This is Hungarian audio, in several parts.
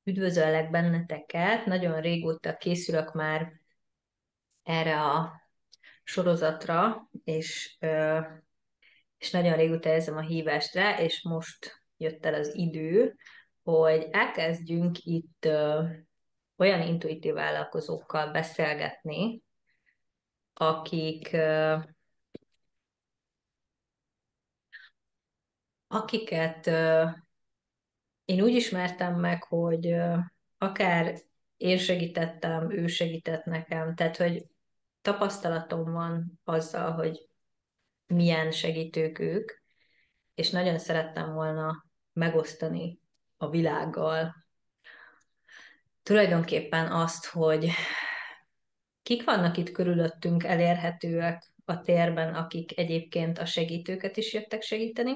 Üdvözöllek benneteket. Nagyon régóta készülök már erre a sorozatra, és nagyon régóta érzem a hívást rá, és most jött el az idő, hogy elkezdjünk itt olyan intuitív vállalkozókkal beszélgetni, akik, akiket én úgy ismertem meg, hogy akár én segítettem, ő segített nekem, tehát hogy tapasztalatom van azzal, hogy milyen segítők ők, és nagyon szerettem volna megosztani a világgal tulajdonképpen azt, hogy kik vannak itt körülöttünk elérhetőek a térben, akik egyébként a segítőket is jöttek segíteni,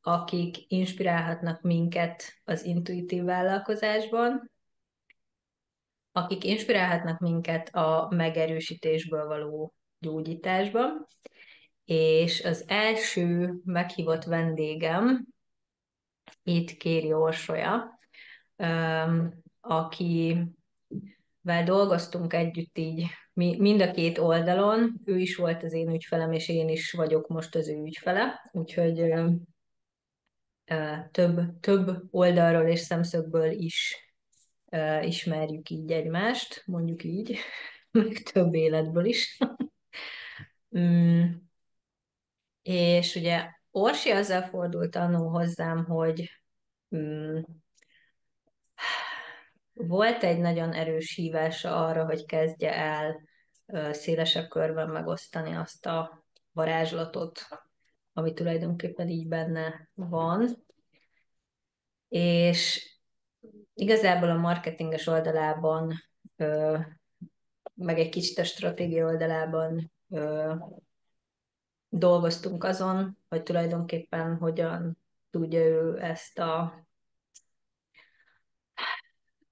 akik inspirálhatnak minket az intuitív vállalkozásban, akik inspirálhatnak minket a megerősítésből való gyógyításban, és az első meghívott vendégem itt Kéri Orsolya, akivel dolgoztunk együtt így mind a két oldalon. Ő is volt az én ügyfelem, és én is vagyok most az ő ügyfele, úgyhogy több oldalról és szemszögből is ismerjük így egymást, mondjuk így, meg több életből is. Mm, És ugye Orsi azzal fordult annó hozzám, hogy mm, volt egy nagyon erős hívása arra, hogy kezdje el szélesebb körben megosztani azt a varázslatot, ami tulajdonképpen így benne van. És igazából a marketinges oldalában, meg egy kicsit a stratégia oldalában dolgoztunk azon, hogy tulajdonképpen hogyan tudja ő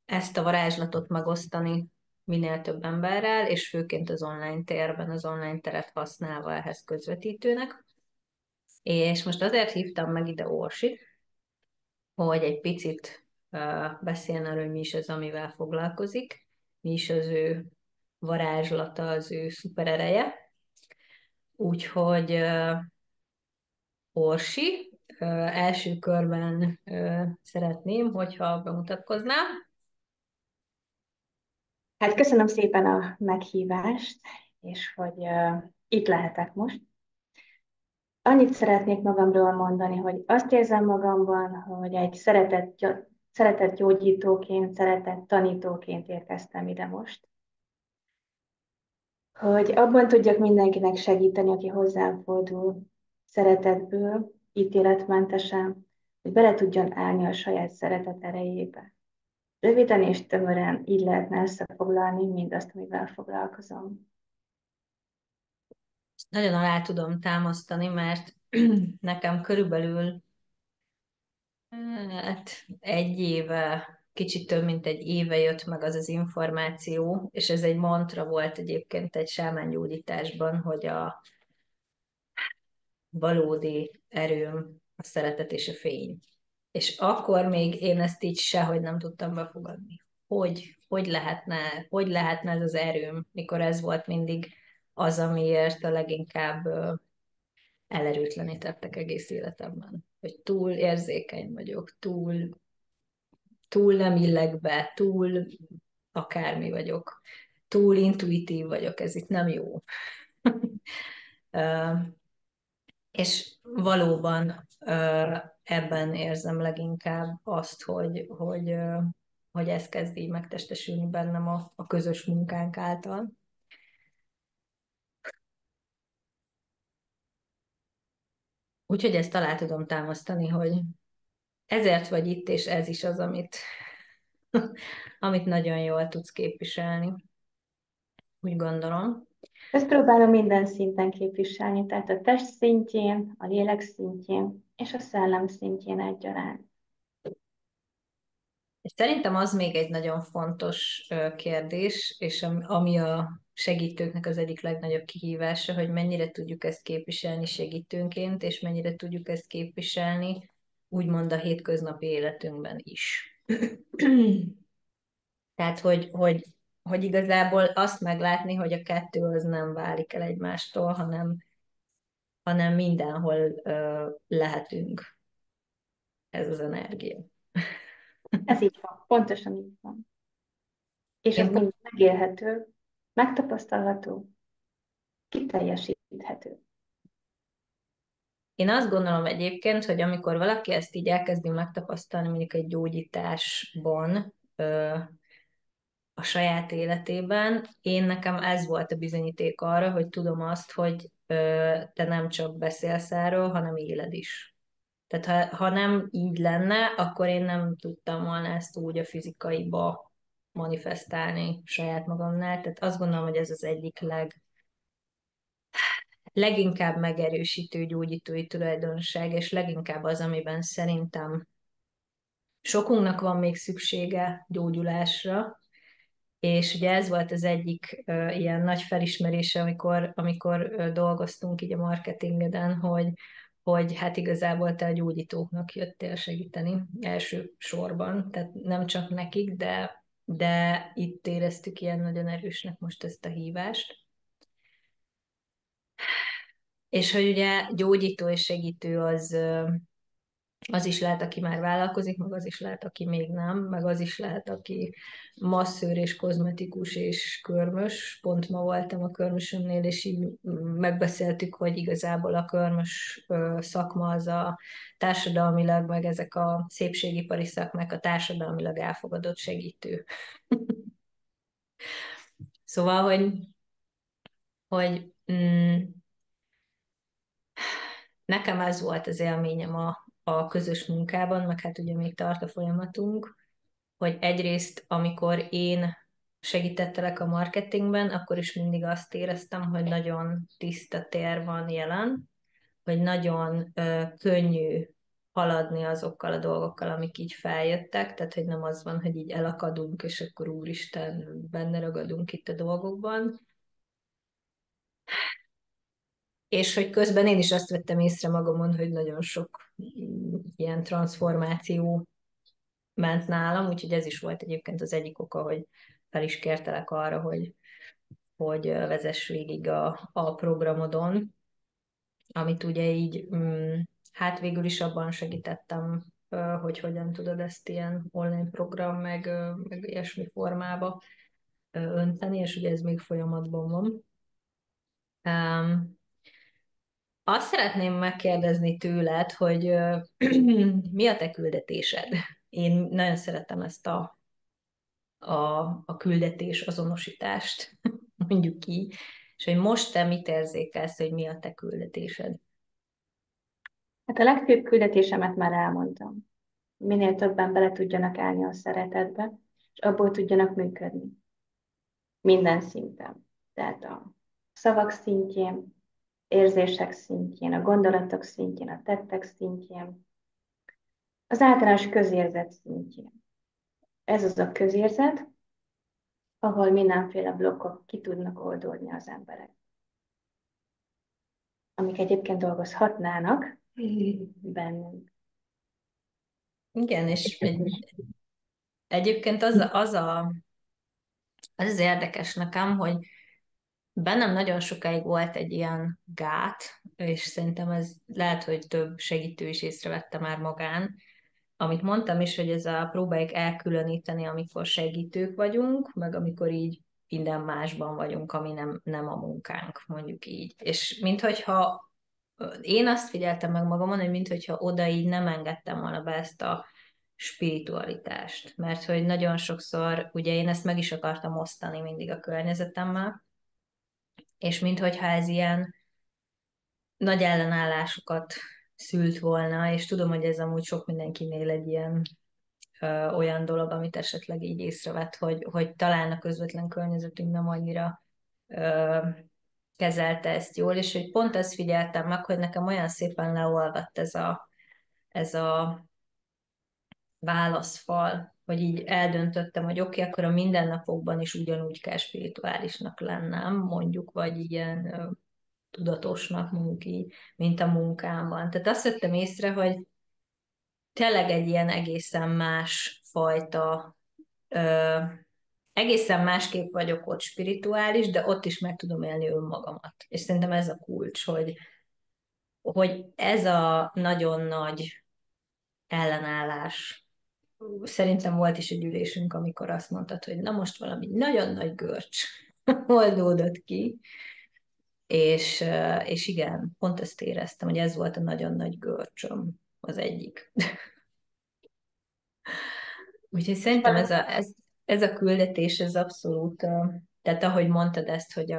ezt a varázslatot megosztani minél több emberrel, és főként az online térben, az online teret használva ehhez közvetítőnek. És most azért hívtam meg ide Orsit, hogy egy picit beszélne arról, hogy mi is az, amivel foglalkozik, mi is az ő varázslata, az ő szuperereje. Úgyhogy Orsi, első körben szeretném, hogyha bemutatkoznál. Hát köszönöm szépen a meghívást, és hogy itt lehetek most. Annyit szeretnék magamról mondani, hogy azt érzem magamban, hogy egy szeretett gyógyítóként, szeretett tanítóként érkeztem ide most. Hogy abban tudjak mindenkinek segíteni, aki hozzám fordul, szeretetből, ítéletmentesen, hogy bele tudjon állni a saját szeretet erejébe. Röviden és tömören így lehetne összefoglalni mindazt, amivel foglalkozom. Nagyon alá tudom támasztani, mert nekem körülbelül hát egy éve, kicsit több mint egy éve jött meg az az információ, és ez egy mantra volt egyébként egy sámángyógyításban, hogy a valódi erőm a szeretet és a fény. És akkor még én ezt így sehogy nem tudtam befogadni. Hogy lehetne ez az erőm, mikor ez volt mindig az, amiért a leginkább elerőtlenítettek egész életemben. Hogy túl érzékeny vagyok, túl nem illek be, túl akármi vagyok, túl intuitív vagyok, ez itt nem jó. És valóban ebben érzem leginkább azt, hogy ez kezd így megtestesülni bennem a közös munkánk által. Úgyhogy ezt alá tudom támasztani, hogy ezért vagy itt, és ez is az, amit nagyon jól tudsz képviselni, úgy gondolom. Ezt próbálom minden szinten képviselni, tehát a test szintjén, a lélek szintjén és a szellem szintjén egyaránt. És szerintem az még egy nagyon fontos kérdés, és ami a segítőknek az egyik legnagyobb kihívása, hogy mennyire tudjuk ezt képviselni segítőnként, és mennyire tudjuk ezt képviselni úgymond a hétköznapi életünkben is. Tehát, hogy igazából azt meglátni, hogy a kettő az nem válik el egymástól, hanem mindenhol lehetünk, ez az energia. Ez így van, pontosan így van. És Én, az mind megélhető, megtapasztalható, kiteljesíthető. én azt gondolom egyébként, hogy amikor valaki ezt így elkezdi megtapasztalni, mondjuk egy gyógyításban, a saját életében, nekem ez volt a bizonyíték arra, hogy tudom azt, hogy te nem csak beszélsz erről, hanem éled is. Tehát ha nem így lenne, akkor én nem tudtam volna ezt úgy a fizikaiba manifestálni saját magamnál. Tehát azt gondolom, hogy ez az egyik leginkább megerősítő gyógyítói tulajdonság, és leginkább az, amiben szerintem sokunknak van még szüksége gyógyulásra, és ugye ez volt az egyik ilyen nagy felismerése, amikor dolgoztunk így a marketingeden, hogy hát igazából te a gyógyítóknak jöttél segíteni első sorban, tehát nem csak nekik, de itt éreztük ilyen nagyon erősnek most ezt a hívást. És hogy ugye gyógyító és segítő az is lehet, aki már vállalkozik, meg az is lehet, aki még nem, meg az is lehet, aki masszőr és kozmetikus és körmös. Pont ma voltam a körmösömnél, és így megbeszéltük, hogy igazából a körmös szakma az a társadalmilag, meg ezek a szépségipari szakmák a társadalmilag elfogadott segítő. Szóval, hogy nekem ez volt az élményem a közös munkában, meg hát ugye még tart a folyamatunk, hogy egyrészt, amikor én segítettelek a marketingben, akkor is mindig azt éreztem, hogy nagyon tiszta tér van jelen, hogy nagyon könnyű haladni azokkal a dolgokkal, amik így feljöttek, tehát hogy nem az van, hogy így elakadunk, és akkor úristen, benne ragadunk itt a dolgokban, és hogy közben én is azt vettem észre magamon, hogy nagyon sok ilyen transformáció ment nálam, úgyhogy ez is volt egyébként az egyik oka, hogy fel is kértelek arra, hogy vezess végig a programodon, amit ugye így, hát végül is abban segítettem, hogy hogyan tudod ezt ilyen online program, meg ilyesmi formába önteni, és ugye ez még folyamatban van. Um, Azt szeretném megkérdezni tőled, hogy mi a te küldetésed? Én nagyon szeretem ezt a küldetés azonosítást, mondjuk így, és hogy most te mit érzékelsz, hogy mi a te küldetésed? Hát a legfőbb küldetésemet már elmondtam. Minél többen bele tudjanak állni a szeretetbe, és abból tudjanak működni. Minden szinten. Tehát a szavak szintjén, érzések szintjén, a gondolatok szintjén, a tettek szintjén, az általános közérzet szintjén. Ez az a közérzet, ahol mindenféle blokkok ki tudnak oldódni az emberek, amik egyébként dolgozhatnának bennünk. Igen, és egyébként az érdekes nekem, hogy bennem nagyon sokáig volt egy ilyen gát, és szerintem ez lehet, hogy több segítő is észrevette már magán, amit mondtam is, hogy ez a próbáljuk elkülöníteni, amikor segítők vagyunk, meg amikor így minden másban vagyunk, ami nem a munkánk, mondjuk így. És minthogyha én azt figyeltem meg magamon, hogy minthogyha oda így nem engedtem volna be ezt a spiritualitást, mert hogy nagyon sokszor, ugye én ezt meg is akartam osztani mindig a környezetemmel, és minthogyha ez ilyen nagy ellenállásokat szült volna, és tudom, hogy ez amúgy sok mindenkinél egy ilyen olyan dolog, amit esetleg így észrevett, hogy talán a közvetlen környezetünk nem annyira ö, kezelte ezt jól, és hogy pont ezt figyeltem meg, hogy nekem olyan szépen leolvadt ez a válaszfal, hogy így eldöntöttem, hogy oké, akkor a mindennapokban is ugyanúgy kell spirituálisnak lennem, mondjuk, vagy ilyen tudatosnak, mondjuk így, mint a munkámban. Tehát azt vettem észre, hogy tényleg egy ilyen egészen más fajta, ö, egészen másképp vagyok ott spirituális, de ott is meg tudom élni önmagamat. És szerintem ez a kulcs, hogy ez a nagyon nagy ellenállás. Szerintem volt is egy ülésünk, amikor azt mondtad, hogy na most valami nagyon nagy görcs oldódott ki, és igen, pont ezt éreztem, hogy ez volt a nagyon nagy görcsöm az egyik. Úgyhogy És szerintem ez a küldetés, ez abszolút, tehát ahogy mondtad ezt, hogy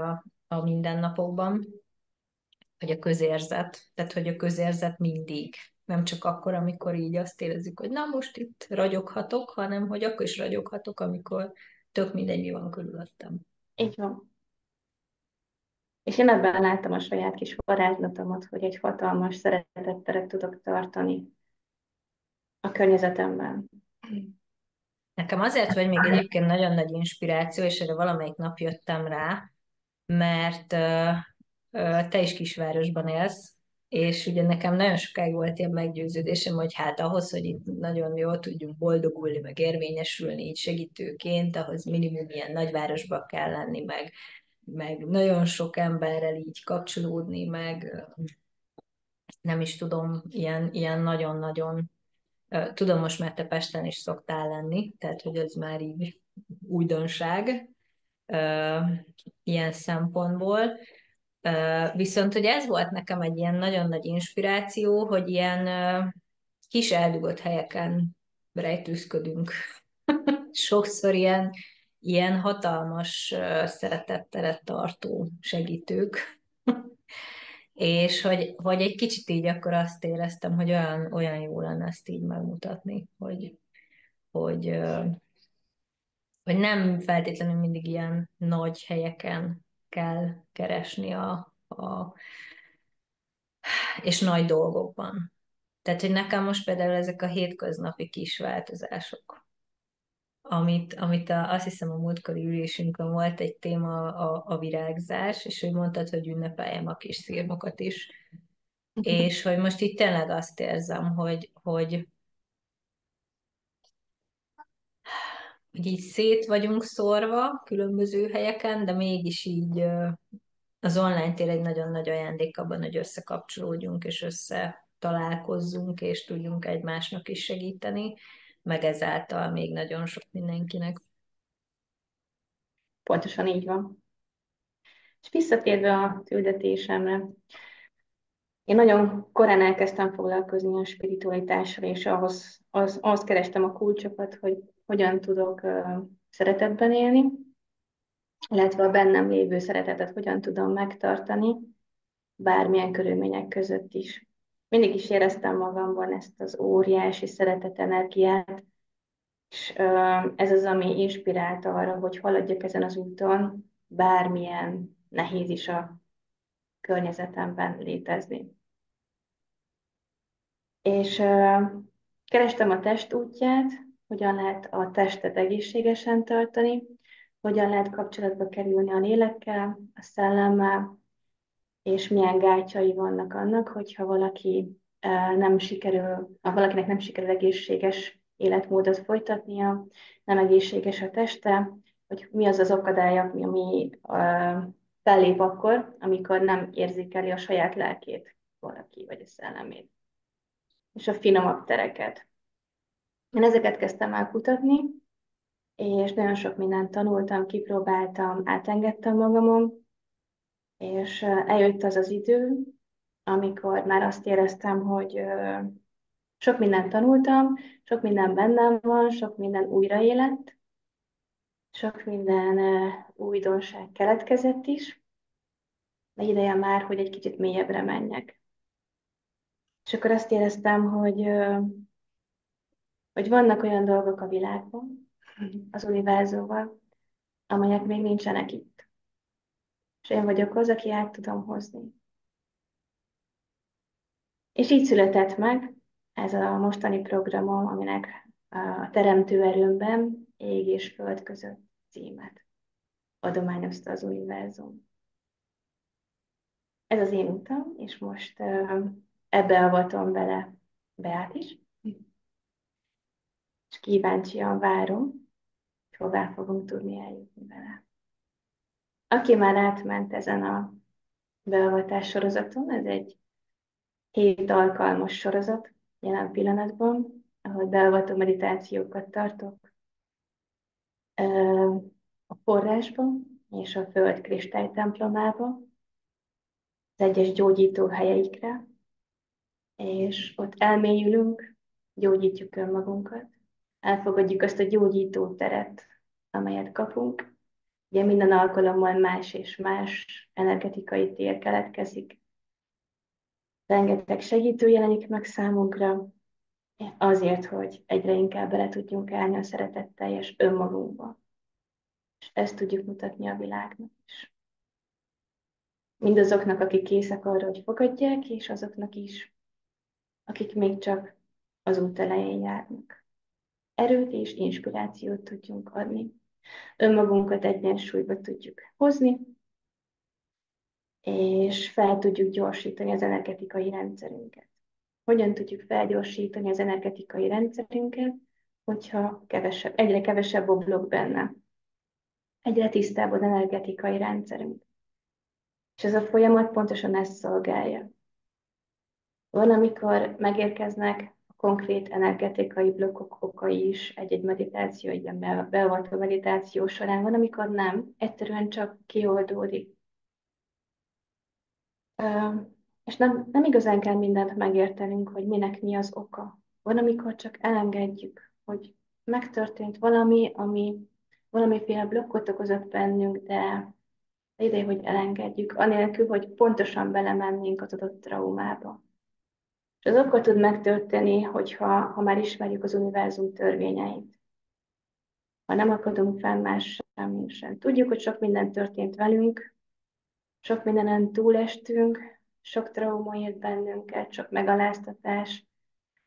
a mindennapokban, hogy a közérzet, tehát hogy a közérzet mindig, nem csak akkor, amikor így azt érezzük, hogy na most itt ragyoghatok, hanem hogy akkor is ragyoghatok, amikor tök mindegy, mi van körülöttem. így van. És én ebben láttam a saját kis varázslatomat, hogy egy hatalmas szeretetteret tudok tartani a környezetemben. Nekem azért vagy még egyébként nagyon nagy inspiráció, és erre valamelyik nap jöttem rá, mert te is kisvárosban élsz, és ugye nekem nagyon sokáig volt ilyen meggyőződésem, hogy hát ahhoz, hogy itt nagyon jól tudjunk boldogulni, meg érvényesülni így segítőként, ahhoz minimum ilyen nagyvárosba kell lenni, meg nagyon sok emberrel így kapcsolódni, meg nem is tudom, ilyen nagyon-nagyon tudom most, mert te Pesten is szoktál lenni, tehát hogy ez már így újdonság ilyen szempontból. Viszont, hogy ez volt nekem egy ilyen nagyon nagy inspiráció, hogy ilyen kis eldugott helyeken rejtőzködünk. Sokszor ilyen hatalmas szeretetteret tartó segítők. És hogy egy kicsit így akkor azt éreztem, hogy olyan jó lenne ezt így megmutatni, hogy, ö, hogy nem feltétlenül mindig ilyen nagy helyeken kell keresni és nagy dolgokban. Tehát, hogy nekem most például ezek a hétköznapi kis változások, azt hiszem a múltkori ülésünkön volt egy téma a virágzás, és hogy mondtad, hogy ünnepeljem a kis szirmokat is, és hogy most itt tényleg azt érzem, hogy így szét vagyunk szórva különböző helyeken, de mégis így az online tér egy nagyon nagy ajándék abban, hogy összekapcsolódjunk és összetalálkozzunk, és tudjunk egymásnak is segíteni, meg ezáltal még nagyon sok mindenkinek. Pontosan így van. És visszatérve a küldetésemre, én nagyon korán elkezdtem foglalkozni a spiritualitással, és ahhoz kerestem a kulcsokat, hogy hogyan tudok szeretetben élni, illetve a bennem lévő szeretetet hogyan tudom megtartani, bármilyen körülmények között is. Mindig is éreztem magamban ezt az óriási szeretetenergiát, és ez az, ami inspirált arra, hogy haladjak ezen az úton, bármilyen nehéz is a környezetemben létezni. És kerestem a test útját, hogyan lehet a testet egészségesen tartani, hogyan lehet kapcsolatba kerülni a lélekkel, a szellemmel, és milyen gátjai vannak annak, hogyha valakinek nem sikerül egészséges életmódot folytatnia, nem egészséges a teste, hogy mi az az akadály, ami fellép akkor, amikor nem érzékeli a saját lelkét valaki, vagy a szellemét, és a finomabb tereket. Én ezeket kezdtem el kutatni, és nagyon sok mindent tanultam, kipróbáltam, átengedtem magamon, és eljött az az idő, amikor már azt éreztem, hogy sok mindent tanultam, sok minden bennem van, sok minden újraélet, sok minden újdonság keletkezett is, de ideje már, hogy egy kicsit mélyebbre menjek. És akkor azt éreztem, hogy vannak olyan dolgok a világban, az univerzumban, amelyek még nincsenek itt. És én vagyok az, aki át tudom hozni. És így született meg ez a mostani programom, aminek a Teremtő erőmben ég és föld között címet adományozta az univerzum. Ez az én utam, és most ebbe avatom bele Beát is. és kíváncsian várom, hogy hová fogunk tudni eljutni vele. Aki már átment ezen a beavatás sorozaton, ez egy 7 alkalmas sorozat jelen pillanatban, ahol beavató meditációkat tartok a forrásban és a Föld kristálytemplomába, az egyes gyógyító helyeikre, és ott elmélyülünk, gyógyítjuk önmagunkat, elfogadjuk azt a gyógyító teret, amelyet kapunk. Ugye minden alkalommal más és más energetikai tér keletkezik. Rengeteg segítő jelenik meg számunkra, azért, hogy egyre inkább bele tudjunk állni a szeretetteljes önmagunkba. És ezt tudjuk mutatni a világnak is. Mindazoknak, akik készek arra, hogy fogadják, és azoknak is, akik még csak az út elején járnak. Erőt és inspirációt tudjunk adni. Önmagunkat egyensúlyba tudjuk hozni, és fel tudjuk gyorsítani az energetikai rendszerünket. Hogyan tudjuk felgyorsítani az energetikai rendszerünket, hogyha egyre kevesebb oblok benne, egyre tisztább az energetikai rendszerünk. És ez a folyamat pontosan ezt szolgálja. Van, amikor megérkeznek a konkrét energetikai blokkok okai is egy-egy meditáció, egy beavató meditáció során, van, amikor nem, egyszerűen csak kioldódik. És nem igazán kell mindent megértenünk, hogy minek mi az oka. Van, amikor csak elengedjük, hogy megtörtént valami, ami valamiféle blokkot okozott bennünk, de ideje, hogy elengedjük, anélkül, hogy pontosan belemennénk az adott traumába. És az akkor tud megtörténni, ha már ismerjük az univerzum törvényeit. Ha nem akadunk fel más sem. Tudjuk, hogy sok minden történt velünk, sok mindenen túlestünk, sok trauma ért bennünket, sok megaláztatás,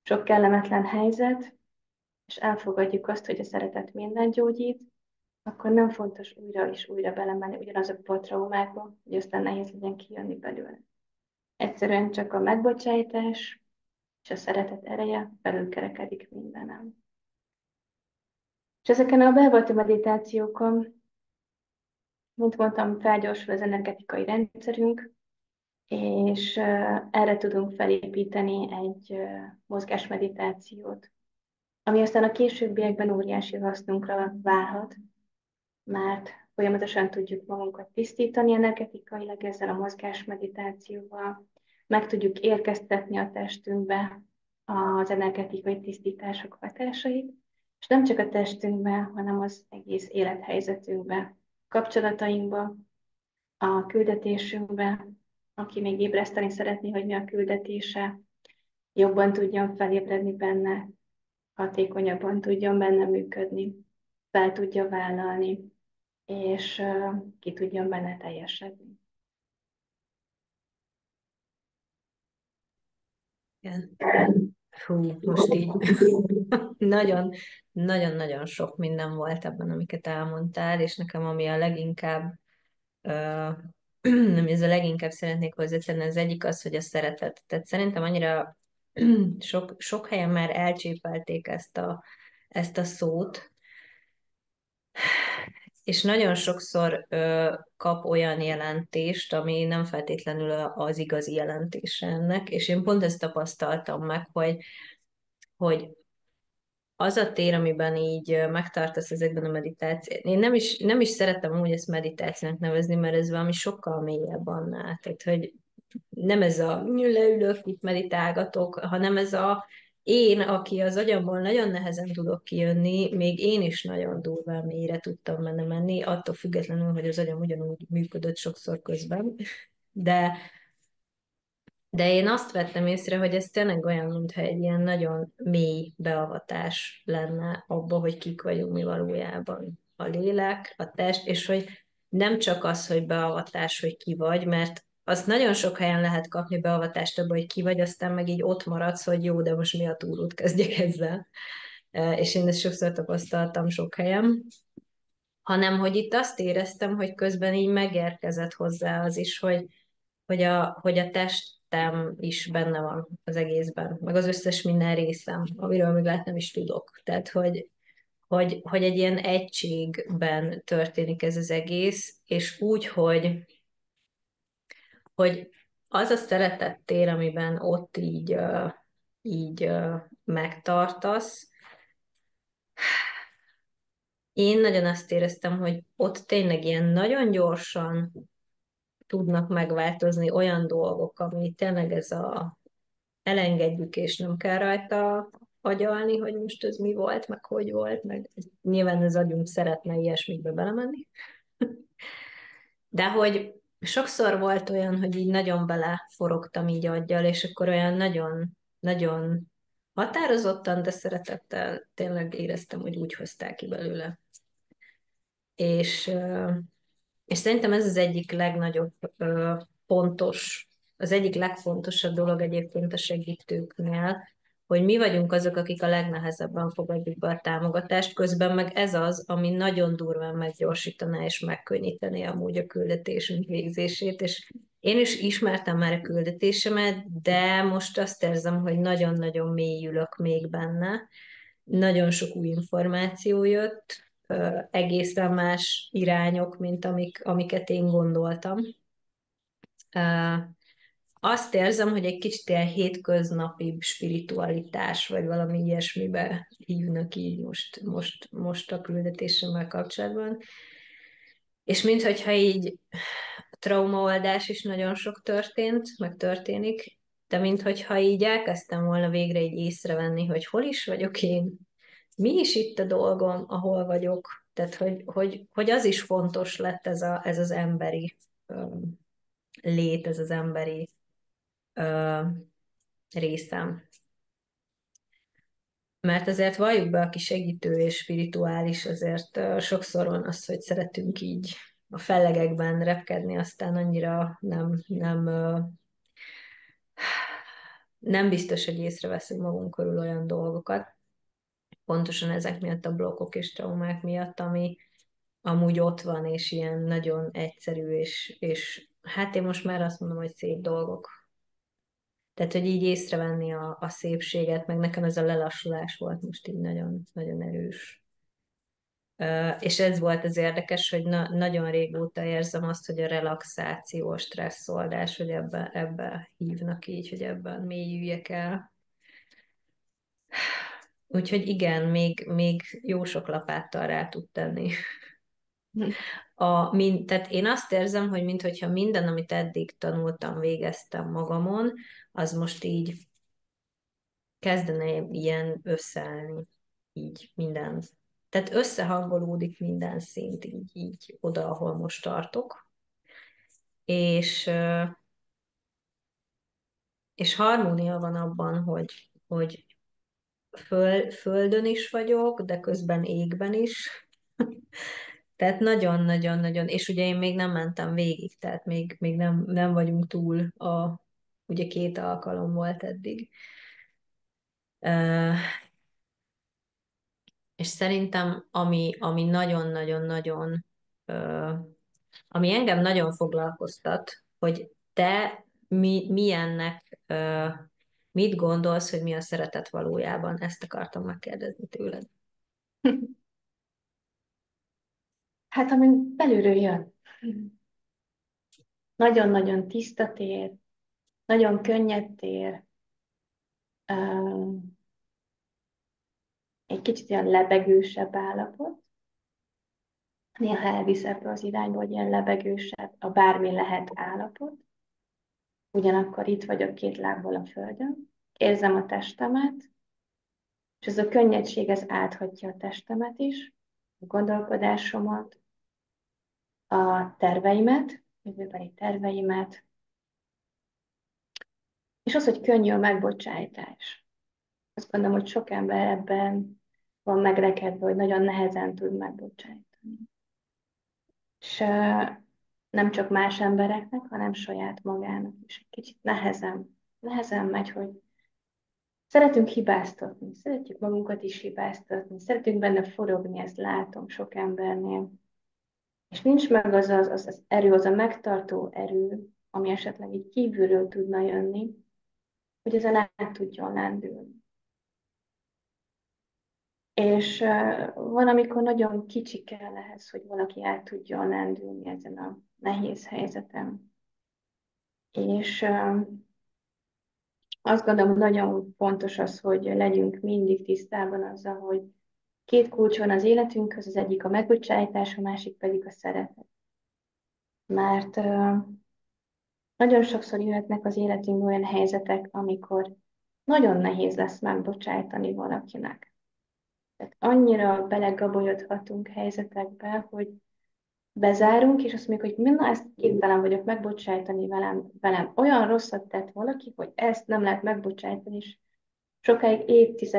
sok kellemetlen helyzet, és elfogadjuk azt, hogy a szeretet minden gyógyít, akkor nem fontos újra és újra belemenni ugyanazokba a traumákba, hogy aztán nehéz legyen kijönni belőle. Egyszerűen csak a megbocsájtás és a szeretet ereje felülkerekedik mindenem. És ezeken a beavató meditációkon, mint mondtam, felgyorsul az energetikai rendszerünk, és erre tudunk felépíteni egy mozgásmeditációt, ami aztán a későbbiekben óriási hasznunkra válhat, mert folyamatosan tudjuk magunkat tisztítani energetikailag ezzel a mozgásmeditációval, meg tudjuk érkeztetni a testünkbe az energetikai tisztítások hatásait, és nem csak a testünkbe, hanem az egész élethelyzetünkbe, kapcsolatainkba, a küldetésünkbe, aki még ébreszteni szeretné, hogy mi a küldetése, jobban tudjon felébredni benne, hatékonyabban tudjon benne működni, fel tudja vállalni, és ki tudjon benne teljesedni. Igen. Hú, most így nagyon, nagyon-nagyon sok minden volt ebben, amiket elmondtál, és nekem ami a leginkább, nem, ez a leginkább szeretnék hozzátenni, az egyik az, hogy a szeretet. Tehát szerintem annyira sok helyen már elcsépelték ezt a szót, és nagyon sokszor kap olyan jelentést, ami nem feltétlenül az igazi jelentése ennek, és én pont ezt tapasztaltam meg, hogy az a tér, amiben így megtartasz ezekben a meditációt. Én nem is szeretem úgy ezt meditációnak nevezni, mert ez valami sokkal mélyebb annál. Tehát, hogy nem ez a leülök, itt meditálgatok, hanem ez én, aki az agyamból nagyon nehezen tudok kijönni, még én is nagyon durván mélyre tudtam benne menni, attól függetlenül, hogy az agyam ugyanúgy működött sokszor közben. De de én azt vettem észre, hogy ez tényleg olyan, mintha egy ilyen nagyon mély beavatás lenne abba, hogy kik vagyunk mi valójában. A lélek, a test, és hogy nem csak az, hogy beavatás, hogy ki vagy, mert azt nagyon sok helyen lehet kapni beavatást abba, hogy ki vagy, aztán meg így ott maradsz, hogy jó, de most mi a túlút kezdjek ezzel. És én ezt sokszor tapasztaltam sok helyen, hanem hogy itt azt éreztem, hogy közben így megérkezett hozzá az is, hogy a test szerettem is benne van az egészben, meg az összes minden részem, amiről még lehet nem is tudok. Tehát, hogy egy ilyen egységben történik ez az egész, és úgy, hogy az a szeretettér, amiben ott így megtartasz, én nagyon azt éreztem, hogy ott tényleg ilyen nagyon gyorsan tudnak megváltozni olyan dolgok, ami tényleg ez a elengedjük, és nem kell rajta agyalni, hogy most ez mi volt, meg hogy volt, meg nyilván az agyunk szeretne ilyesmikbe belemenni. De hogy sokszor volt olyan, hogy így nagyon beleforogtam így aggyal, és akkor olyan nagyon, nagyon határozottan, de szeretettel tényleg éreztem, hogy úgy hozták ki belőle. És és szerintem ez az egyik legnagyobb fontos, az egyik legfontosabb dolog egyébként a segítőknél, hogy mi vagyunk azok, akik a legnehezebben fogadjuk be a támogatást, közben meg ez az, ami nagyon durván meggyorsítaná és megkönnyítené amúgy a küldetésünk végzését, és én is ismertem már a küldetésemet, de most azt érzem, hogy nagyon-nagyon mélyülök még benne, nagyon sok új információ jött, egészen más irányok, mint amiket én gondoltam. Azt érzem, hogy egy kicsit ilyen hétköznapi spiritualitás, vagy valami ilyesmibe hívnak így most a küldetésemmel kapcsolatban. És minthogyha így traumaoldás is nagyon sok történt, meg történik, de minthogyha így elkezdtem volna végre így észrevenni, hogy hol is vagyok én, mi is itt a dolgom, ahol vagyok, tehát hogy az is fontos lett ez az emberi lét, ez az emberi ö, részem. Mert azért valljuk be, aki segítő és spirituális, azért sokszor van az, hogy szeretünk így a fellegekben repkedni, aztán annyira nem biztos, hogy észreveszünk magunk körül olyan dolgokat, pontosan ezek miatt a blokkok és traumák miatt, ami amúgy ott van, és ilyen nagyon egyszerű, és hát én most már azt mondom, hogy szép dolgok. Tehát, hogy így észrevenni a szépséget, meg nekem ez a lelassulás volt most így nagyon, nagyon erős. És ez volt az érdekes, hogy nagyon régóta érzem azt, hogy a relaxáció, a stresszoldás, hogy ebbe hívnak így, hogy ebben mélyüljek el. Úgyhogy igen, még jó sok lapáttal rá tud tenni. Tehát én azt érzem, hogy minthogyha minden, amit eddig tanultam, végeztem magamon, az most így kezdene ilyen összeállni, így minden. Tehát összehangolódik minden szint így oda, ahol most tartok. És, és harmónia van abban, hogy földön is vagyok, de közben égben is. Tehát nagyon-nagyon-nagyon, és ugye én még nem mentem végig, tehát még nem vagyunk túl ugye 2 alkalom volt eddig. És szerintem, ami nagyon-nagyon-nagyon, ami engem nagyon foglalkoztat, hogy te milyennek, mit gondolsz, hogy mi a szeretet valójában? Ezt akartam megkérdezni tőled. Hát, amin belülről jön. Nagyon-nagyon tiszta tér, nagyon könnyed tér, egy kicsit ilyen lebegősebb állapot. Néha elvisz ebbe az irányba, hogy ilyen lebegősebb, a bármi lehet állapot. Ugyanakkor itt vagyok 2 lábbal a földön, érzem a testemet, és ez a könnyedség ez áthatja a testemet is, a gondolkodásomat, a terveimet, jövőbeli terveimet, és az, hogy könnyű a megbocsájtás. Azt gondolom, hogy sok ember ebben van megrekedve, hogy nagyon nehezen tud megbocsájtani. És nem csak más embereknek, hanem saját magának is. Egy kicsit nehezen megy, hogy szeretünk hibáztatni, szeretjük magunkat is hibáztatni, szeretünk benne forogni, ezt látom sok embernél. És nincs meg az erő, az a megtartó erő, ami esetleg így kívülről tudna jönni, hogy ezen át tudjon lendülni. És van, amikor nagyon kicsi kell ehhez, hogy valaki át tudjon lendülni ezen a nehéz helyzeten. És azt gondolom, hogy nagyon fontos az, hogy legyünk mindig tisztában azzal, hogy két kulcs van az életünkhöz, az egyik a megbocsájtás, a másik pedig a szeretet. Mert nagyon sokszor jöhetnek az életünkben olyan helyzetek, amikor nagyon nehéz lesz megbocsájtani valakinek. Tehát annyira belegabolyodhatunk helyzetekbe, hogy bezárunk, és azt mondjuk, hogy na, ezt képtelen vagyok megbocsájtani velem. Olyan rosszat tett valaki, hogy ezt nem lehet megbocsájtani, és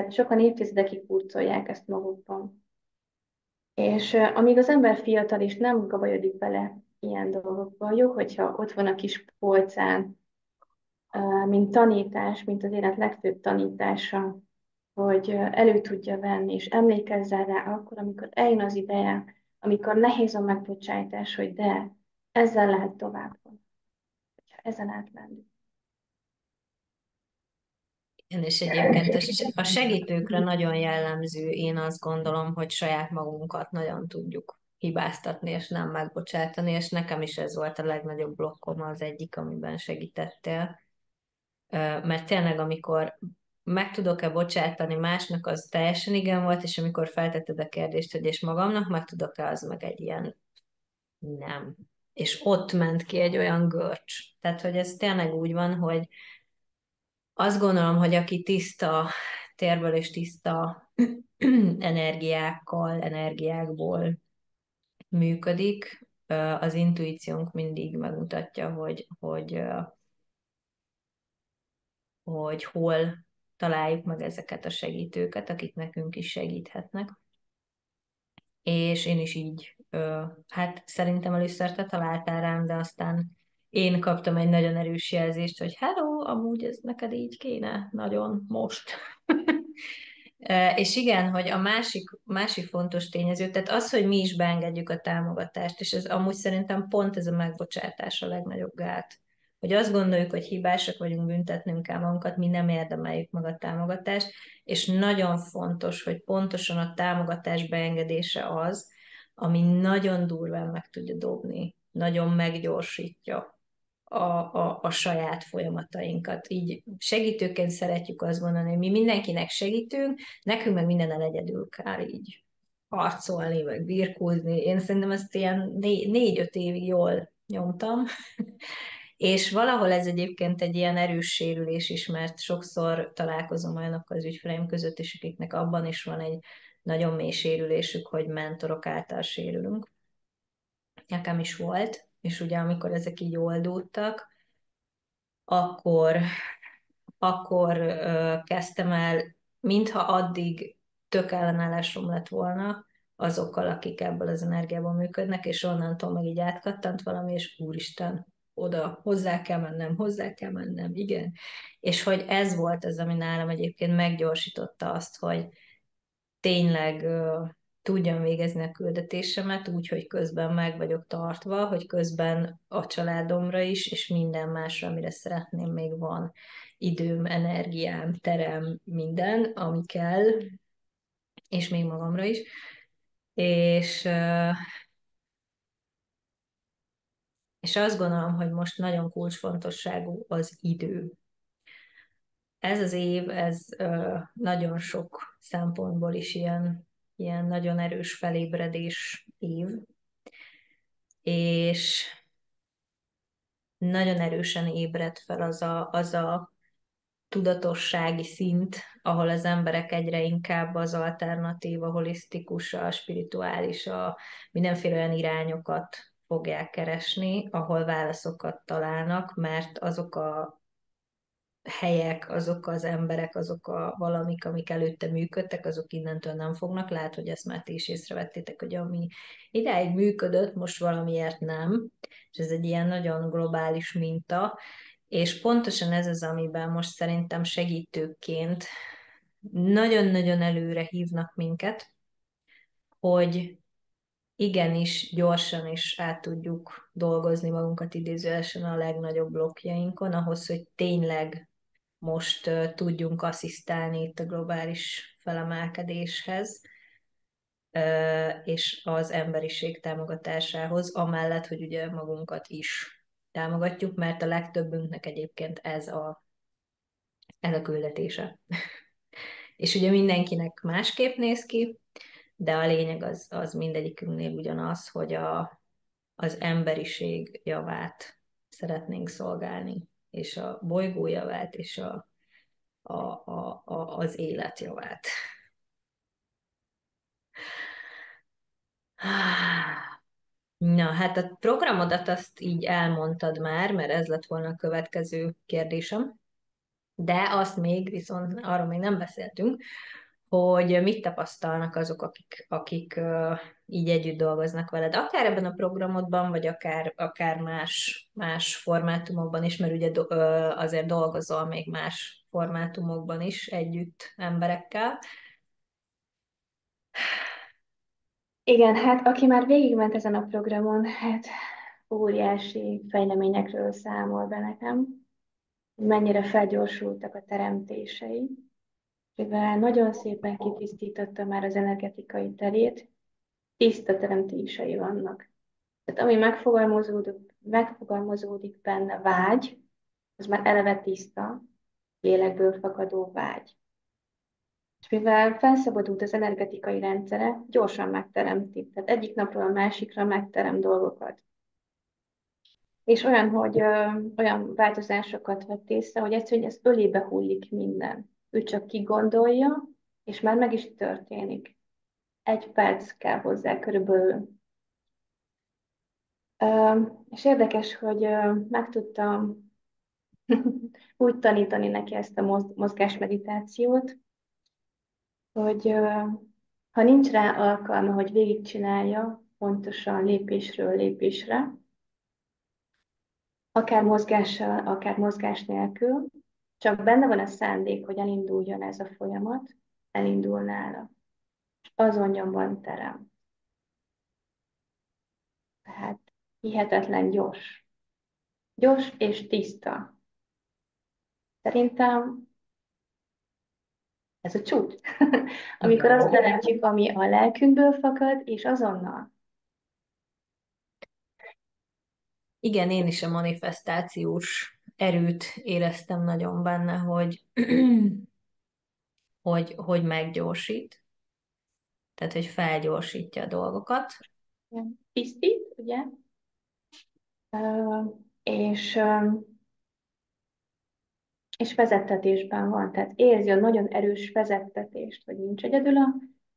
sokan évtizedekig hurcolják ezt magukban. És amíg az ember fiatal és nem gabajodik bele ilyen dolgokba, jó, hogyha ott van a kis polcán, mint tanítás, mint az élet legfőbb tanítása, hogy elő tudja venni, és emlékezzen rá akkor, amikor eljön az ideje, amikor nehéz a megbocsájtás, hogy de ezzel lehet tovább, hogyha ezen átlendül. Igen, és egyébként a segítőkre nagyon jellemző, én azt gondolom, hogy saját magunkat nagyon tudjuk hibáztatni, és nem megbocsátani, és nekem is ez volt a legnagyobb blokkom, az egyik, amiben segítettél. Mert tényleg, amikor meg tudok-e bocsátani másnak, az teljesen igen volt, és amikor feltetted a kérdést, hogy és magamnak meg tudok-e, az meg egy ilyen nem. És ott ment ki egy olyan görcs. Tehát, hogy ez tényleg úgy van, hogy azt gondolom, hogy aki tiszta térből és tiszta energiákból működik, az intuíciónk mindig megmutatja, hogy hol találjuk meg ezeket a segítőket, akik nekünk is segíthetnek. És én is így, hát szerintem először te találtál rám, de aztán én kaptam egy nagyon erős jelzést, hogy hello, amúgy ez neked így kéne, nagyon most. És igen, hogy a másik fontos tényező, tehát az, hogy mi is beengedjük a támogatást, és ez amúgy szerintem pont ez a megbocsátás a legnagyobb gát. Hogy azt gondoljuk, hogy hibásak vagyunk, büntetnünk kell magunkat, mi nem érdemeljük meg a támogatást, és nagyon fontos, hogy pontosan a támogatás beengedése az, ami nagyon durván meg tudja dobni, nagyon meggyorsítja a saját folyamatainkat. Így segítőként szeretjük azt mondani, hogy mi mindenkinek segítünk, nekünk meg mindennel egyedül kell így harcolni, meg birkózni. Én szerintem ezt ilyen 4-5 évig jól nyomtam, és valahol ez egyébként egy ilyen erős sérülés is, mert sokszor találkozom olyanokkal az ügyfeleim között is, akiknek abban is van egy nagyon mély sérülésük, hogy mentorok által sérülünk. Nekem is volt, és ugye amikor ezek így oldódtak, akkor, akkor kezdtem el, mintha addig tök ellenállásom lett volna azokkal, akik ebből az energiából működnek, és onnantól meg így átkattant valami, és úristen, oda, hozzá kell mennem, igen. És hogy ez volt az, ami nálam egyébként meggyorsította azt, hogy tényleg tudjam végezni a küldetésemet úgy, hogy közben meg vagyok tartva, hogy közben a családomra is, és minden másra, amire szeretném, még van időm, energiám, terem, minden, ami kell, és még magamra is. És, és azt gondolom, hogy most nagyon kulcsfontosságú az idő. Ez az év, ez nagyon sok szempontból is ilyen nagyon erős felébredés év, és nagyon erősen ébredt fel az a tudatossági szint, ahol az emberek egyre inkább az alternatív, a holisztikus, a spirituális, a mindenféle olyan irányokat fogják keresni, ahol válaszokat találnak, mert azok a helyek, azok az emberek, azok a valamik, amik előtte működtek, azok innentől nem fognak. Lehet, hogy ezt már ti is észrevettétek, hogy ami idáig működött, most valamiért nem. És ez egy ilyen nagyon globális minta. És pontosan ez az, amiben most szerintem segítőként nagyon-nagyon előre hívnak minket, hogy igenis gyorsan is át tudjuk dolgozni magunkat idézőjelesen a legnagyobb blokkjainkon, ahhoz, hogy tényleg most tudjunk asszisztálni itt a globális felemelkedéshez, és az emberiség támogatásához, amellett, hogy ugye magunkat is támogatjuk, mert a legtöbbünknek egyébként ez a küldetése. És ugye mindenkinek másképp néz ki, de a lényeg az mindegyikünknél ugyanaz, hogy az emberiség javát szeretnénk szolgálni, és a bolygó javát, és az élet javát. Na, hát a programodat azt így elmondtad már, mert ez lett volna a következő kérdésem, de azt még, viszont arról még nem beszéltünk, hogy mit tapasztalnak azok, akik így együtt dolgoznak veled, akár ebben a programodban, vagy akár más formátumokban is, mert ugye azért dolgozol még más formátumokban is együtt emberekkel. Igen, hát aki már végigment ezen a programon, hát óriási fejleményekről számol be nekem, hogy mennyire felgyorsultak a teremtései, mivel nagyon szépen kitisztította már az energetikai terét, tiszta teremtései vannak. Tehát ami megfogalmazódik benne vágy, az már eleve tiszta, lélekből fakadó vágy. És mivel felszabadult az energetikai rendszere, gyorsan megteremti. Tehát egyik napról a másikra megterem dolgokat. És olyan, hogy olyan változásokat vett észre, hogy egyszerűen ez ölébe hullik minden. Ő csak kigondolja, és már meg is történik. 1 perc kell hozzá körülbelül. És érdekes, hogy meg tudtam úgy tanítani neki ezt a mozgásmeditációt, hogy ha nincs rá alkalma, hogy végigcsinálja pontosan lépésről lépésre, akár mozgással, akár mozgás nélkül, csak benne van a szándék, hogy elinduljon ez a folyamat, elindul nála. Azon nyomban terem. Tehát hihetetlen gyors. Gyors és tiszta. Szerintem ez a csúcs. Amikor azt teremtjük, ami a lelkünkből fakad, és azonnal. Igen, én is a manifestációs erőt éreztem nagyon benne, hogy, hogy meggyorsít, tehát hogy felgyorsítja a dolgokat. Tisztít, ugye? És, és vezettetésben van, tehát érzi a nagyon erős vezettetést, hogy nincs egyedül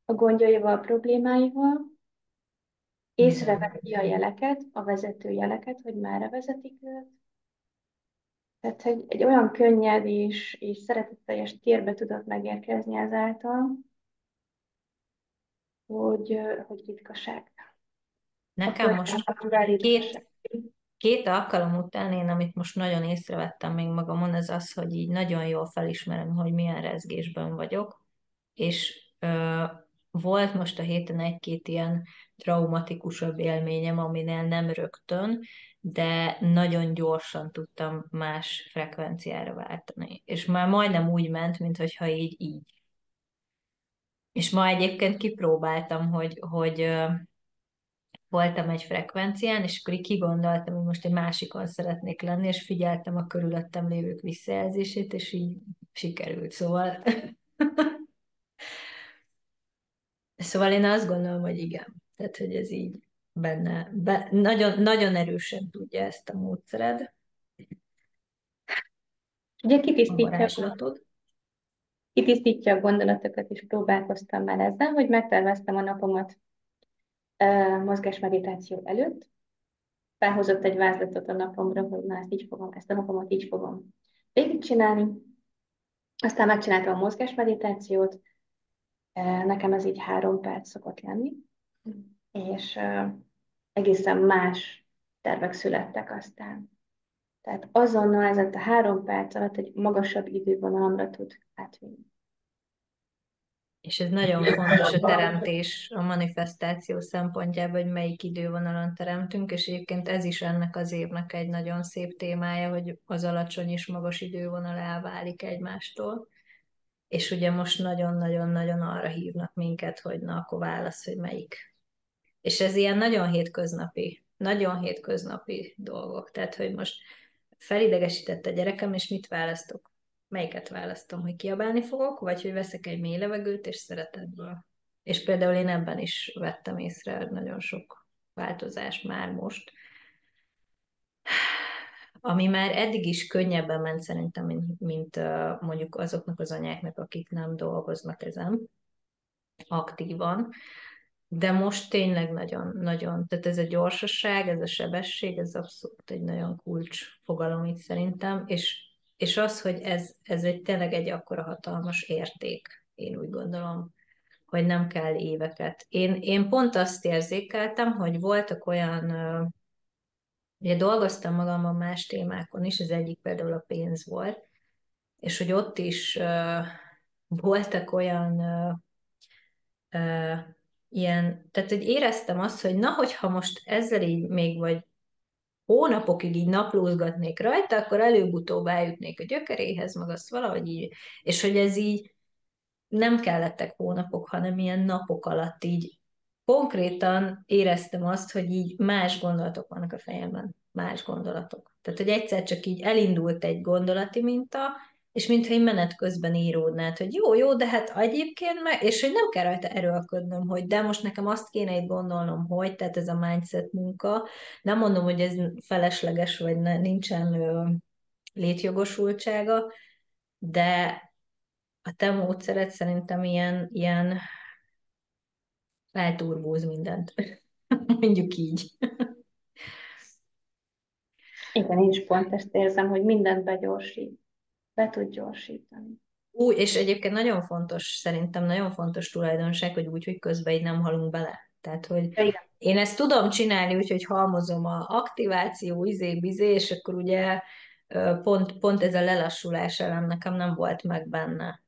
a gondjaival, a problémáival, Igen. észreveti a jeleket, a vezető jeleket, hogy merre vezetik őt. Tehát egy olyan könnyed és szeretetteljes térbe tudott megérkezni ezáltal, hogy ritkaság. Nekem most Akkor ritkaság. két alkalom után én, amit most nagyon észrevettem még magamon, az az, hogy így nagyon jól felismerem, hogy milyen rezgésben vagyok, és volt most a héten egy-két ilyen traumatikusabb élményem, aminél nem rögtön, de nagyon gyorsan tudtam más frekvenciára váltani. És már majdnem úgy ment, mintha így. És ma egyébként kipróbáltam, hogy voltam egy frekvencián, és akkor így kigondoltam, hogy most egy másikon szeretnék lenni, és figyeltem a körülöttem lévők visszajelzését, és így sikerült. Szóval én azt gondolom, hogy igen. Tehát, hogy ez így nagyon, nagyon erősen tudja ezt a módszered, Ugye a varázslatod. kitisztítja a gondolatokat, és próbálkoztam már ezzel, hogy megterveztem a napomat mozgásmeditáció előtt, felhozott egy vázlatot a napomra, hogy na, ezt a napomat így fogom végigcsinálni. Aztán megcsináltam a mozgásmeditációt, nekem ez így 3 perc szokott lenni, és egészen más tervek születtek aztán. Tehát azonnal ez a 3 perc alatt egy magasabb idővonalamra tud átvinni. És ez nagyon fontos a teremtés, a manifestáció szempontjából, hogy melyik idővonalon teremtünk, és egyébként ez is ennek az évnek egy nagyon szép témája, hogy az alacsony és magas idővonal elválik egymástól. És ugye most nagyon-nagyon-nagyon arra hívnak minket, hogy na, akkor válasz, hogy melyik. És ez ilyen nagyon hétköznapi dolgok. Tehát, hogy most felidegesített a gyerekem, és mit választok? Melyiket választom, hogy kiabálni fogok, vagy hogy veszek egy mély levegőt, és szeretetből. És például én ebben is vettem észre nagyon sok változást már most, ami már eddig is könnyebben ment szerintem, mint mondjuk azoknak az anyáknak, akik nem dolgoznak ezen aktívan. De most tényleg nagyon, tehát ez a gyorsaság, ez a sebesség, ez abszolút egy nagyon kulcs fogalom itt szerintem, és az, hogy ez tényleg egy akkora hatalmas érték, én úgy gondolom, hogy nem kell éveket. Én pont azt érzékeltem, hogy voltak olyan, ugye dolgoztam magamban más témákon is, az egyik például a pénz volt, és hogy ott is voltak olyan ö, ilyen, tehát hogy éreztem azt, hogy na, hogyha most ezzel így még vagy hónapokig így naplózgatnék rajta, akkor előbb-utóbb eljutnék a gyökeréhez, meg azt valahogy így, és hogy ez így nem kellettek hónapok, hanem ilyen napok alatt így konkrétan éreztem azt, hogy így más gondolatok vannak a fejemben, más gondolatok. Tehát, hogy egyszer csak így elindult egy gondolati minta, és mintha én menet közben íródnád, hogy jó, de hát egyébként meg, és hogy nem kell rajta erőlködnöm, hogy de most nekem azt kéne itt gondolnom, hogy, tehát ez a mindset munka, nem mondom, hogy ez felesleges, vagy nincsen létjogosultsága, de a te módszered szerintem ilyen felturbóz mindent. Mondjuk így. Igen, én is pont ezt érzem, hogy mindent begyorsít, be tud gyorsítani. Új, és egyébként nagyon fontos, szerintem nagyon fontos tulajdonság, hogy úgy, hogy közben így nem halunk bele. Tehát, hogy Ja, igen. én ezt tudom csinálni úgy, hogy halmozom a aktiváció, izé-bizé, és akkor ugye pont ez a lelassulás elem nekem nem volt meg benne.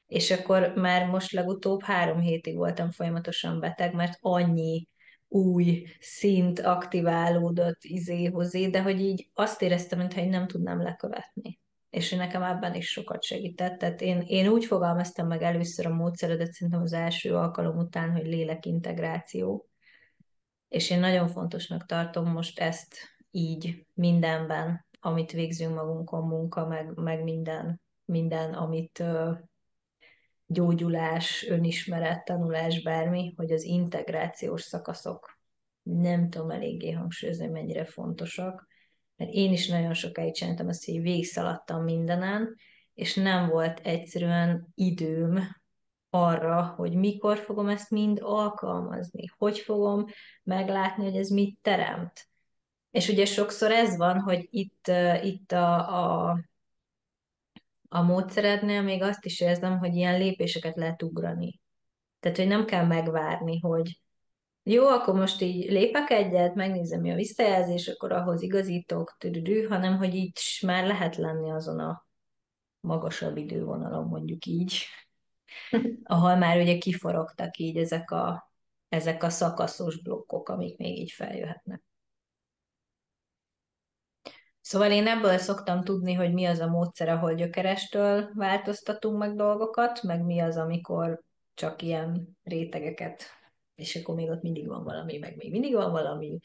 És akkor már most legutóbb 3 hétig voltam folyamatosan beteg, mert annyi új szint aktiválódott izé-hozé, de hogy így azt éreztem, mintha én nem tudnám lekövetni. És hogy nekem ebben is sokat segített. Tehát én úgy fogalmaztam meg először a módszeredet, szerintem az első alkalom után, hogy lélekintegráció. És én nagyon fontosnak tartom most ezt így mindenben, amit végzünk magunkon, munka, meg minden amit gyógyulás, önismeret, tanulás, bármi, hogy az integrációs szakaszok nem tudom eléggé hangsúlyozni, mennyire fontosak. Mert én is nagyon sokáig csináltam azt, hogy végigszaladtam mindenen, és nem volt egyszerűen időm arra, hogy mikor fogom ezt mind alkalmazni, hogy fogom meglátni, hogy ez mit teremt. És ugye sokszor ez van, hogy itt a módszerednél még azt is érzem, hogy ilyen lépéseket lehet ugrani. Tehát, hogy nem kell megvárni, hogy jó, akkor most így lépek egyet, megnézem, mi a visszajelzés, akkor ahhoz igazítok, tüdüdű, hanem hogy így már lehet lenni azon a magasabb idővonalon, mondjuk így, ahol már ugye kiforogtak így ezek a szakaszos blokkok, amik még így feljöhetnek. Szóval én ebből szoktam tudni, hogy mi az a módszer, ahol gyökerestől változtatunk meg dolgokat, meg mi az, amikor csak ilyen rétegeket, és akkor még ott mindig van valami, meg még mindig van valami.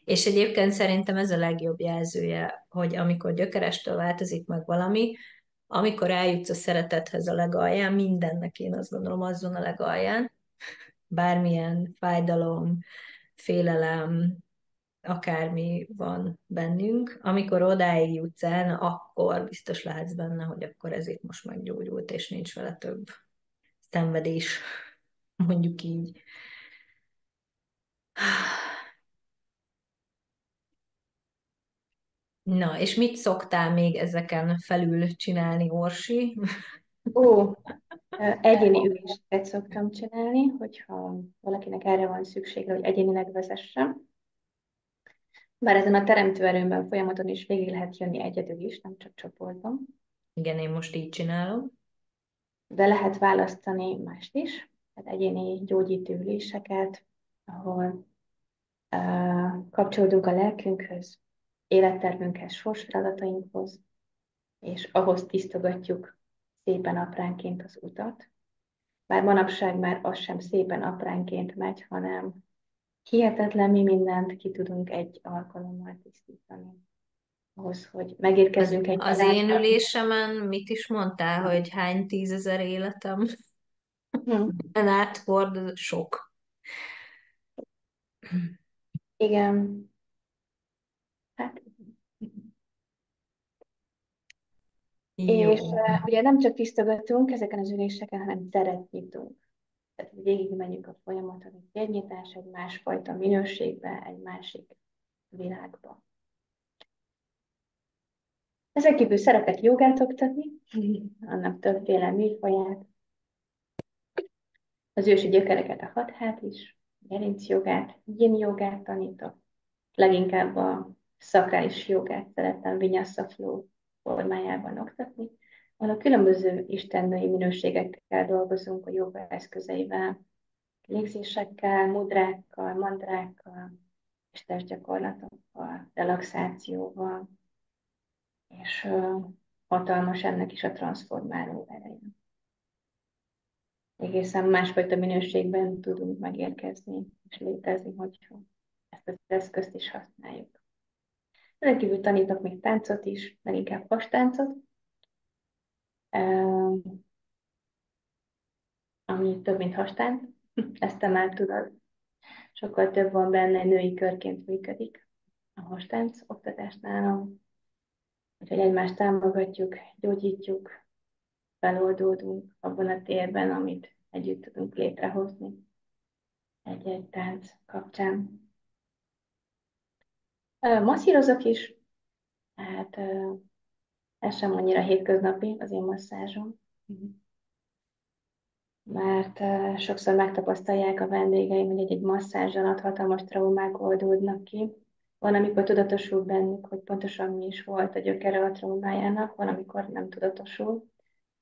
És egyébként szerintem ez a legjobb jelzője, hogy amikor gyökerestől változik meg valami, amikor eljutsz a szeretethez a legalján, mindennek én azt gondolom azon a legalján, bármilyen fájdalom, félelem, akármi van bennünk, amikor odáig jutsz el, akkor biztos lehetsz benne, hogy akkor ez itt most meggyógyult, és nincs vele több szenvedés, mondjuk így. Na, és mit szoktál még ezeken felül csinálni, Orsi? Ó, egyéni üléseket szoktam csinálni, hogyha valakinek erre van szüksége, hogy egyénileg vezessem. Bár ezen a teremtő erőmben folyamaton is végig lehet jönni egyedül is, nem csak csoportban. Igen, én most így csinálom. de lehet választani mást is, tehát egyéni gyógyító üléseket, ahol kapcsolódunk a lelkünkhöz, élettervünkhez, sorsfeladatainkhoz, és ahhoz tisztogatjuk szépen apránként az utat. Bár manapság már az sem szépen apránként megy, hanem hihetetlen mi mindent ki tudunk egy alkalommal tisztítani. Ahhoz, hogy megérkezzünk egy Az én családba. ülésemen mit is mondtál, hogy hány tízezer életem Hm, átfordul? Sok. igen, hát és Jó. ugye nem csak tisztogatunk ezeken az üléseken, hanem teret nyitunk. Tehát végigmenjük a folyamaton, egy térnyitás egy másfajta minőségbe, egy másik világba. Ezen kívül szeretek jogát oktatni, annak többféle műfaját, az ősi gyökereket, a hathát is, gerinc jogát, yin jogát tanítok, leginkább a szakrális jogát szeretem vinyasa flow formájában oktatni, ahol a különböző istennői minőségekkel dolgozunk a joga eszközeivel, légzésekkel, mudrákkal, mandrákkal, és testgyakorlatokkal, relaxációval, és hatalmas ennek is a transformáló ereje. Egészen másfajta minőségben tudunk megérkezni és létezni, hogyha ezt az eszközt is használjuk. Ezen kívül tanítok még táncot is, leginkább vastáncot, ami több, mint hastánc, ezt te már tudod. Sokkal több van benne, egy női körként működik a hastánc oktatás nálam, úgyhogy egymást támogatjuk, gyógyítjuk, feloldódunk abban a térben, amit együtt tudunk létrehozni egy-egy tánc kapcsán. Masszírozok is, hát ez sem annyira hétköznapi az én masszázsom, mert sokszor megtapasztalják a vendégeim, hogy egy masszázs alatt hatalmas traumák oldódnak ki. Van, amikor tudatosul bennük, hogy pontosan mi is volt a gyökere a traumájának, van, amikor nem tudatosul,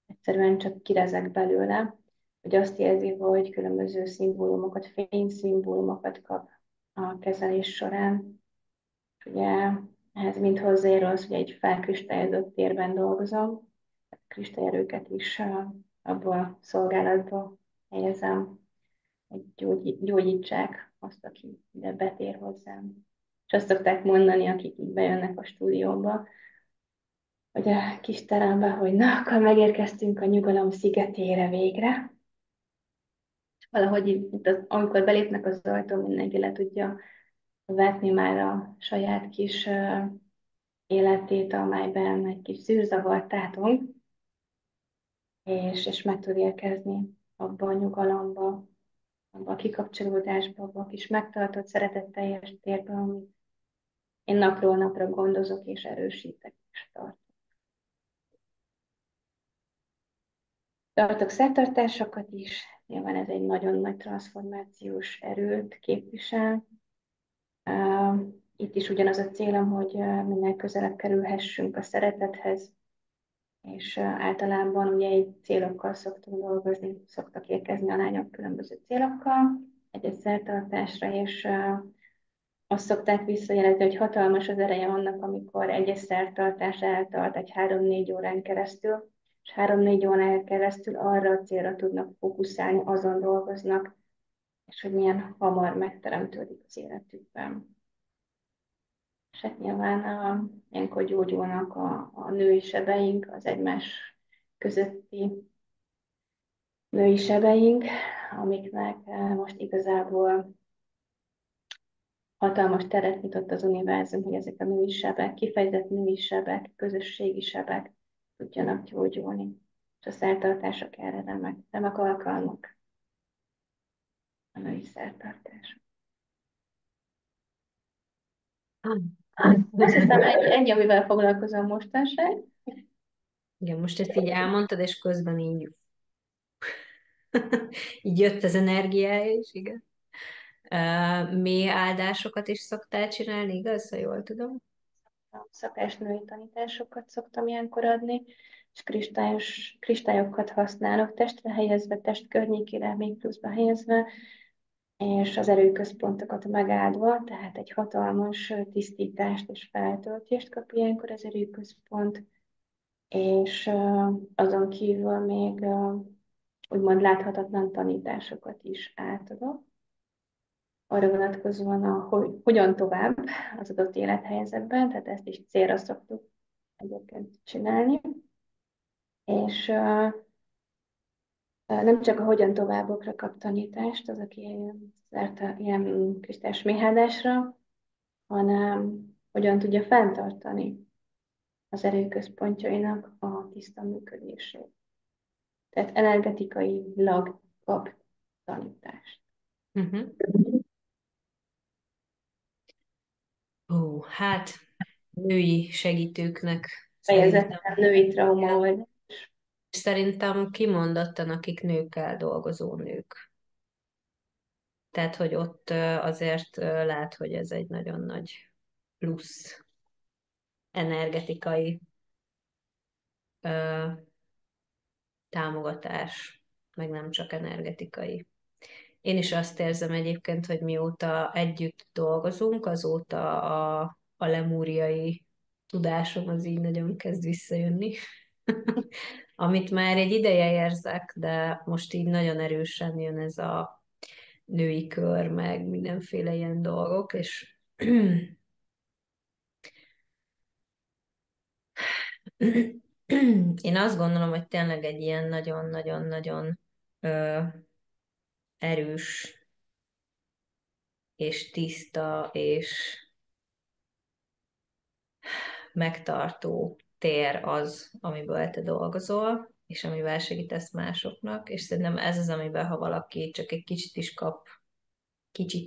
egyszerűen csak kirezek belőle, hogy azt érzi, hogy különböző szimbólumokat, fényszimbólumokat kap a kezelés során. Ugye ehhez mind hozzájárul az, hogy egy felkristályozott térben dolgozom, kristályerőket is abba a szolgálatba helyezem, hogy gyógyítsák azt, aki ide betér hozzám. És azt szokták mondani, akik így bejönnek a stúdióba, hogy a kis terembe, hogy na, akkor megérkeztünk a nyugalom szigetére végre. Valahogy itt amikor belépnek az ajtón, mindenki le tudja vetni már a saját kis életét, amelyben egy kis szűrzavart tátunk, és meg tud érkezni abba a nyugalomba, abba a kikapcsolódásba, abba a kis megtartott, szeretetteljes térbe, amit én napról napra gondozok és erősítek és tartok. Tartok szertartásokat is, nyilván ez egy nagyon nagy transformációs erőt képvisel. Itt is ugyanaz a célom, hogy minél közelebb kerülhessünk a szeretethez, és általában ugye egy célokkal szoktunk dolgozni, szoktak érkezni a lányok különböző célokkal egy-egy szertartásra, és azt szokták visszajelenteni, hogy hatalmas az ereje annak, amikor egy szertartás eltart egy 3-4 órán keresztül, és 3-4 órán keresztül arra a célra tudnak fókuszálni, azon dolgoznak, és hogy milyen hamar megteremtődik az életükben. És hát nyilván ilyenkor gyógyulnak a női sebeink, az egymás közötti női sebeink, amiknek most igazából hatalmas teret nyitott az univerzum, hogy ezek a női sebek, kifejezett női sebek, közösségi sebek tudjanak gyógyulni. És a szertartások erre remek alkalmak, a női szertartások. Azt hiszem, ennyi, amivel foglalkozom mostanság. Igen, most ezt így elmondtad, és közben így, így jött az energiája is, igen. Mély áldásokat is szoktál csinálni, igaz, ha jól tudom? A szakás női tanításokat szoktam ilyenkor adni, és kristályokat használok testre helyezve, test környékére még pluszba helyezve, és az erőközpontokat megáldva, tehát egy hatalmas tisztítást és feltöltést kap ilyenkor az erőközpont, és azon kívül még úgymond láthatatlan tanításokat is átadok, arra vonatkozóan, hogy hogyan tovább az adott élethelyzetben, tehát ezt is célra szoktuk egyébként csinálni, és nem csak a hogyan továbbokra kap tanítást, az, aki szerte ilyen kristályos méhádásra, hanem hogyan tudja fenntartani az erőközpontjainak a tiszta működését. Tehát energetikailag kap tanítást. Uh-huh. Hát női segítőknek szerintem, Fejezetten női trauma igen, oldás. szerintem kimondottan, akik nőkkel dolgozó nők. Tehát, hogy ott azért lát, hogy ez egy nagyon nagy plusz energetikai ö, támogatás, meg nem csak energetikai. Én is azt érzem egyébként, hogy mióta együtt dolgozunk, azóta a lemúriai tudásom az így nagyon kezd visszajönni. Amit már egy ideje érzek, de most így nagyon erősen jön ez a női kör, meg mindenféle ilyen dolgok, és én azt gondolom, hogy tényleg egy ilyen nagyon-nagyon-nagyon erős és tiszta és megtartó tér az, amiből te dolgozol, és amivel segítesz másoknak, és szerintem ez az, amiben ha valaki csak egy kicsit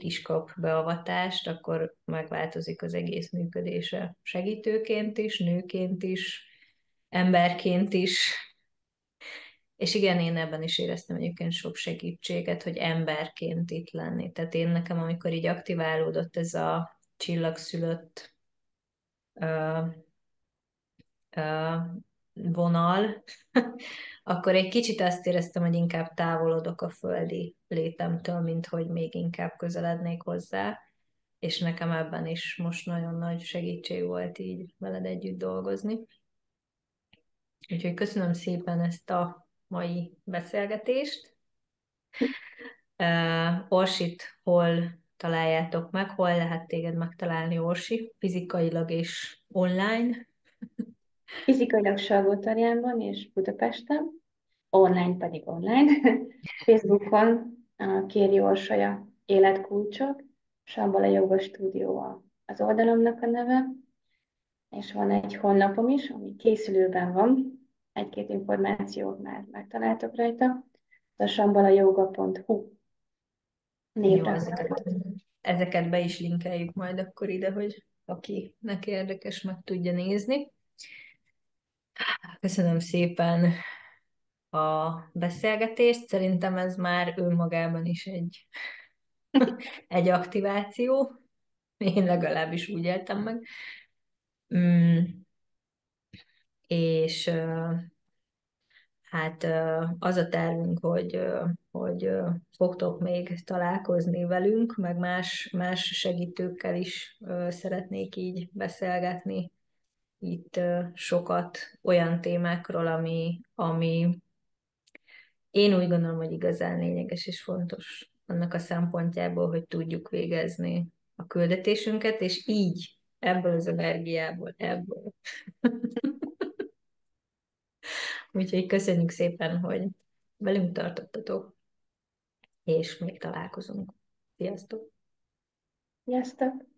is kap beavatást, akkor megváltozik az egész működése. Segítőként is, nőként is, emberként is. És igen, én ebben is éreztem egyébként sok segítséget, hogy emberként itt lenni. Tehát én nekem, amikor így aktiválódott ez a csillagszülött ö, vonal, akkor egy kicsit azt éreztem, hogy inkább távolodok a földi létemtől, mint hogy még inkább közelednék hozzá, és nekem ebben is most nagyon nagy segítség volt így veled együtt dolgozni. Úgyhogy köszönöm szépen ezt a mai beszélgetést. Orsit hol találjátok meg, hol lehet téged megtalálni, Orsi, fizikailag és online? Fizikailag Salgótarjánban és Budapesten, online pedig online. Facebookon Kéri Orsolya életkulcsok, Sambala Joga Stúdió az oldalomnak a neve, és van egy honlapom is, ami készülőben van, egy-két információt már megtaláltok rajta, a sambalayoga.hu Jó, névre. ezeket be is linkeljük majd akkor ide, hogy akinek érdekes, meg tudja nézni. Köszönöm szépen a beszélgetést. Szerintem ez már önmagában is egy aktiváció. Én legalábbis úgy éltem meg. Mm, és hát az a tervünk, hogy fogtok még találkozni velünk, meg más segítőkkel is szeretnék így beszélgetni itt sokat olyan témákról, ami én úgy gondolom, hogy igazán lényeges és fontos annak a szempontjából, hogy tudjuk végezni a küldetésünket, és így ebből az energiából, ebből. Úgyhogy köszönjük szépen, hogy velünk tartottatok, és még találkozunk. Sziasztok! Sziasztok!